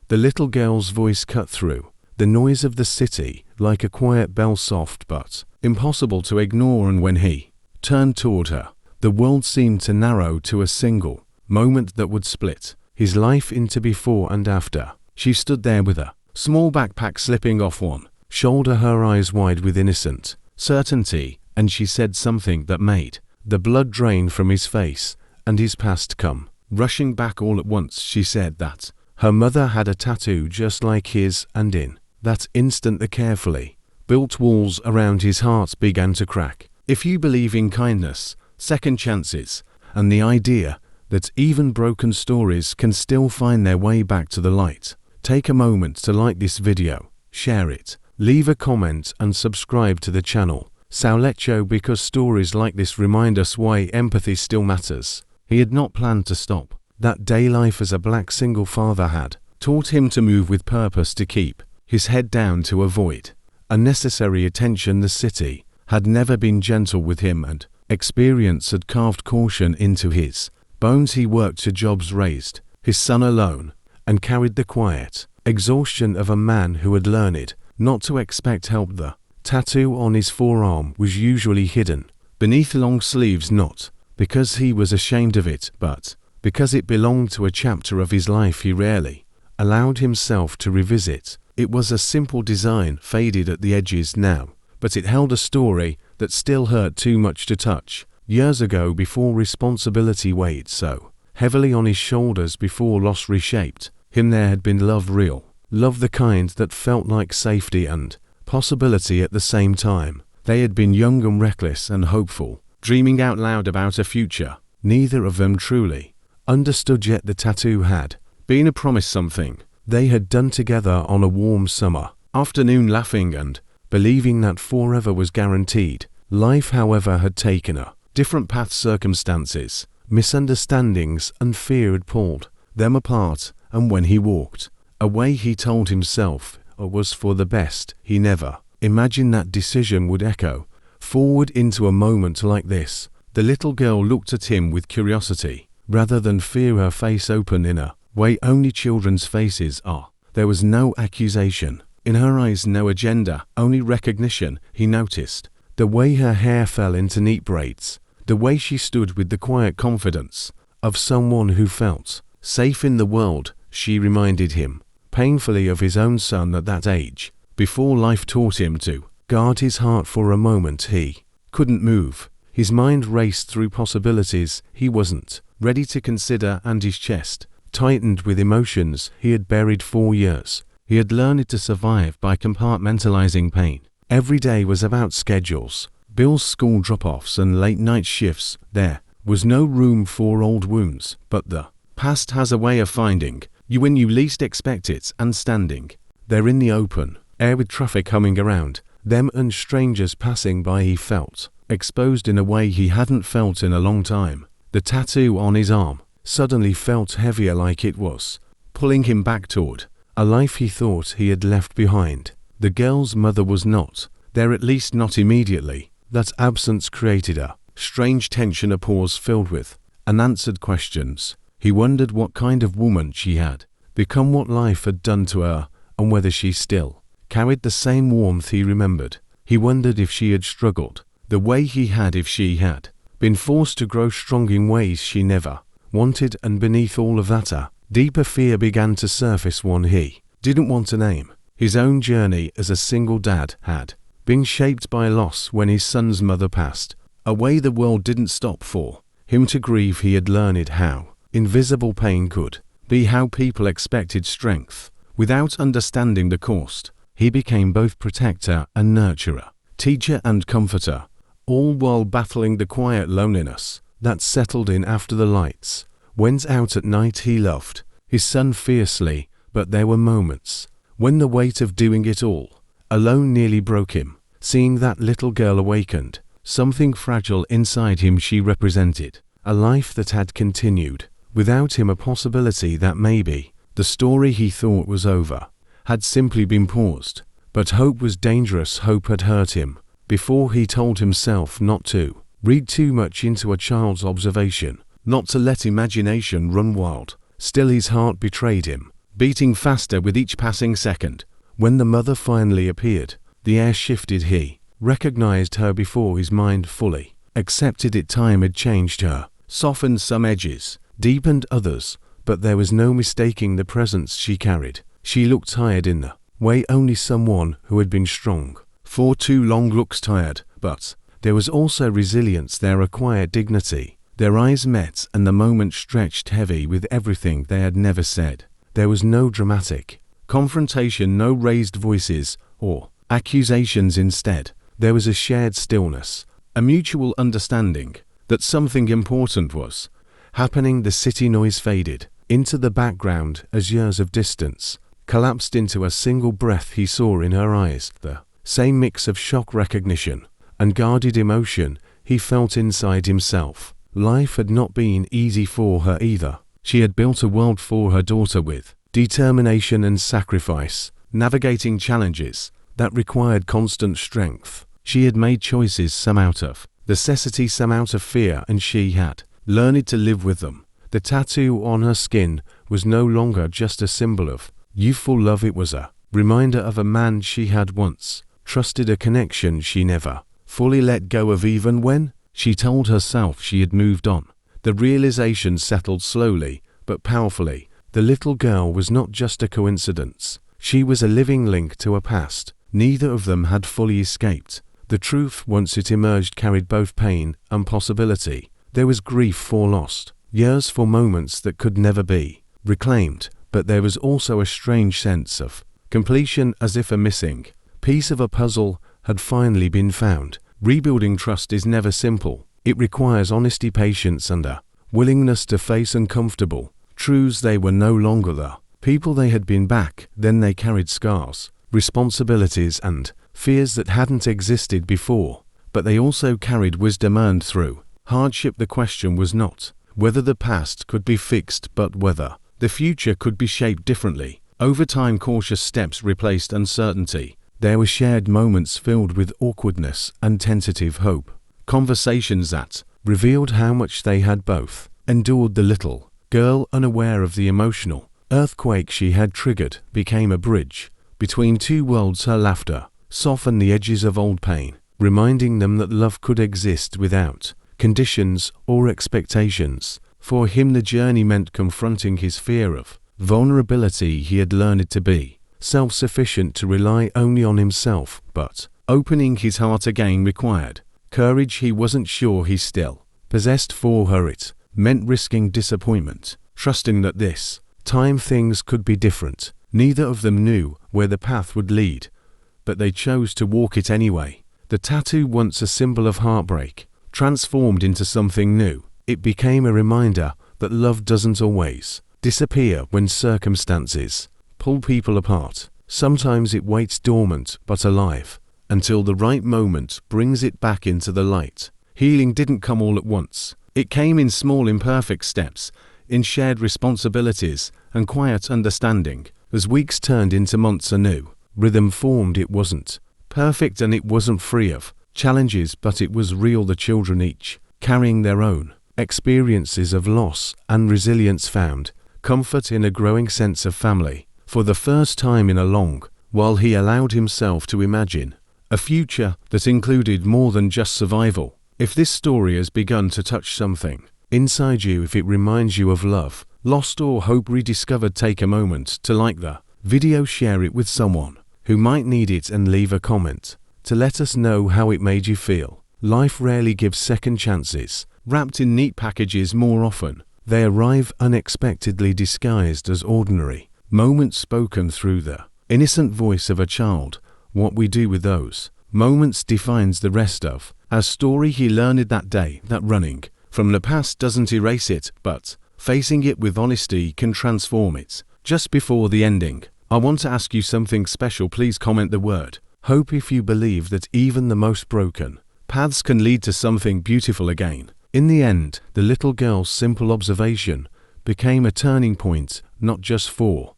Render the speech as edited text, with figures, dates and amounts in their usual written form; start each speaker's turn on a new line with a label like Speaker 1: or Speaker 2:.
Speaker 1: The little girl's voice cut through the noise of the city like a quiet bell, soft but impossible to ignore, and when he turned toward her, the world seemed to narrow to a single moment that would split his life into before and after. She stood there with a small backpack slipping off one shoulder, her eyes wide with innocent certainty, and she said something that made the blood drain from his face and his past come rushing back all at once. She said that her mother had a tattoo just like his, and in that instant the carefully built walls around his heart began to crack. If you believe in kindness, second chances, and the idea that even broken stories can still find their way back to the light, take a moment to like this video, share it, leave a comment and subscribe to the channel Saulecho, because stories like this remind us why empathy still matters. He had not planned to stop. That day life as a black single father had taught him to move with purpose, to keep his head down, to avoid unnecessary attention. The city had never been gentle with him, and experience had carved caution into his bones. He worked 2 jobs, raised his son alone, and carried the quiet exhaustion of a man who had learned not to expect help. The tattoo on his forearm was usually hidden beneath long sleeves, not because he was ashamed of it, but because it belonged to a chapter of his life he rarely allowed himself to revisit. It was a simple design, faded at the edges now, but it held a story that still hurt too much to touch. Years ago, before responsibility weighed so heavily on his shoulders, before loss reshaped him, there had been love, real love, the kind that felt like safety and possibility at the same time. They had been young and reckless and hopeful, dreaming out loud about a future neither of them truly understood yet. The tattoo had been a promise, something they had done together on a warm summer afternoon, laughing and believing that forever was guaranteed. Life, however, had taken a different path. Circumstances, misunderstandings and fear had pulled them apart, and when he walked away he told himself it was for the best. He never imagined that decision would echo forward into a moment like this. The little girl looked at him with curiosity rather than fear, her face open in a way only children's faces are. There was no accusation in her eyes, no agenda, only recognition. He noticed the way her hair fell into neat braids, the way she stood with the quiet confidence of someone who felt safe in the world. She reminded him painfully of his own son at that age, before life taught him to guard his heart. For a moment he couldn't move. His mind raced through possibilities he wasn't ready to consider, and his chest tightened with emotions he had buried for years. He had learned to survive by compartmentalizing pain. Every day was about schedules, bills, school drop-offs and late-night shifts. There was no room for old wounds, but the past has a way of finding you when you least expect it, and standing there in the open air with traffic humming around them and strangers passing by, he felt exposed in a way he hadn't felt in a long time. The tattoo on his arm suddenly felt heavier, like it was pulling him back toward a life he thought he had left behind. The girl's mother was not there, at least not immediately. That absence created a strange tension, a pause filled with unanswered questions. He wondered what kind of woman she had become, what life had done to her, and whether she still carried the same warmth he remembered. He wondered if she had struggled the way he had, if she had been forced to grow strong in ways she never wanted, and beneath all of that a deeper fear began to surface, one he didn't want to name. His own journey as a single dad had been shaped by loss. When his son's mother passed away, the world didn't stop for him to grieve. He had learned how invisible pain could be, how people expected strength without understanding the cost. He became both protector and nurturer, teacher and comforter, all while battling the quiet loneliness that settled in after the lights went out at night. He loved his son fiercely, but there were moments when the weight of doing it all alone nearly broke him. Seeing that little girl awakened something fragile inside him. She represented a life that had continued without him, a possibility that maybe the story he thought was over had simply been paused. But hope was dangerous. Hope had hurt him before. He told himself not to read too much into a child's observation, not to let imagination run wild. Still his heart betrayed him. beating faster with each passing second. When the mother finally appeared, the air shifted. He recognized her before his mind fully accepted it. Time had changed her, softened some edges, deepened others, but there was no mistaking the presence she carried. She looked tired in the way only someone who had been strong for too long looks tired, but there was also resilience there, a quiet dignity. Their eyes met and the moment stretched heavy with everything they had never said. There was no dramatic confrontation, no raised voices or accusations. Instead, there was a shared stillness, a mutual understanding that something important was happening. The city noise faded into the background as years of distance collapsed into a single breath. He saw in her eyes the same mix of shock, recognition, and guarded emotion he felt inside himself. Life had not been easy for her either. She had built a world for her daughter with determination and sacrifice, navigating challenges that required constant strength. She had made choices, some out of necessity, some out of fear, and she had learned to live with them. The tattoo on her skin was no longer just a symbol of youthful love. It was a reminder of a man she had once trusted, a connection she never fully let go of. Even when she told herself she had moved on, the realization settled slowly but powerfully. The little girl was not just a coincidence. She was a living link to a past neither of them had fully escaped. The truth, once it emerged, carried both pain and possibility. There was grief for lost years, for moments that could never be reclaimed, but there was also a strange sense of completion, as if a missing piece of a puzzle had finally been found. Rebuilding trust is never simple. It requires honesty, patience, and a willingness to face uncomfortable truths. They were no longer the people they had been back then. They carried scars, responsibilities, and fears that hadn't existed before, but they also carried wisdom earned through hardship. The question was not whether the past could be fixed, but whether the future could be shaped differently. Over time, cautious steps replaced uncertainty. There were shared moments filled with awkwardness and tentative hope, conversations that revealed how much they had both endured. The little girl, unaware of the emotional earthquake she had triggered, became a bridge between two worlds. Her laughter softened the edges of old pain, reminding them that love could exist without conditions or expectations. For him, the journey meant confronting his fear of vulnerability. He had learned to be self-sufficient, to rely only on himself, but opening his heart again required courage he wasn't sure he still possessed. For her, it meant risking disappointment, trusting that this time things could be different. Neither of them knew where the path would lead, but they chose to walk it anyway. The tattoo, once a symbol of heartbreak, transformed into something new. It became a reminder that love doesn't always disappear when circumstances pull people apart. Sometimes it waits dormant but alive until the right moment brings it back into the light. Healing didn't come all at once. It came in small, imperfect steps, in shared responsibilities and quiet understanding. As weeks turned into months, a new rhythm formed. It wasn't perfect and it wasn't free of challenges, but it was real. The children, each carrying their own experiences of loss and resilience, found comfort in a growing sense of family. For the first time in a long while, he allowed himself to imagine a future that included more than just survival. If this story has begun to touch something inside you, if it reminds you of love, lost, or hope rediscovered, take a moment to like the video, share it with someone who might need it, and leave a comment to let us know how it made you feel. Life rarely gives second chances. Wrapped in neat packages, more often they arrive unexpectedly, disguised as ordinary moments spoken through the innocent voice of a child. What we do with those moments defines the rest of our story. He learned that day that running from the past doesn't erase it, but facing it with honesty can transform it. Just before the ending, I want to ask you something special. Please comment the word hope if you believe that even the most broken paths can lead to something beautiful again. In the end, the little girl's simple observation became a turning point, not just for